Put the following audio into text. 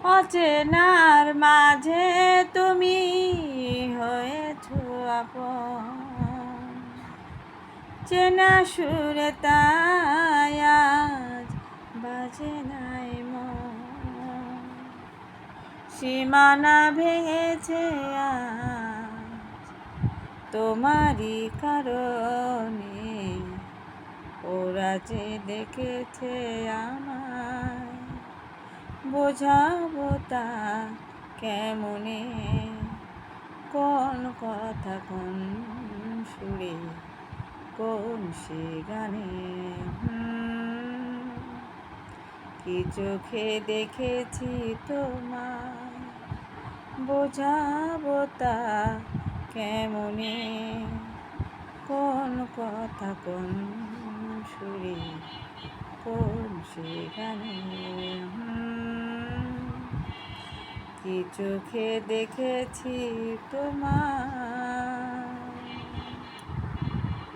অচেনার মাঝে তুমি হয়েছ আপন, চেনা সুরে তাই আজ বাজে নাই মন। সীমানা ভেঙেছে আজ তোমারই কারণে, ওরা যে দেখেছে আমায়, বোঝাবো তা কেমনে, কোন কথা কোন সুরে কোন সে গানে। কি চোখে দেখেছি তোমায়, বোঝাবো তা কেমনে, কোন কথা কোন সুরে কোন সে গানে। কি চোখে দেখেছি তোমায়।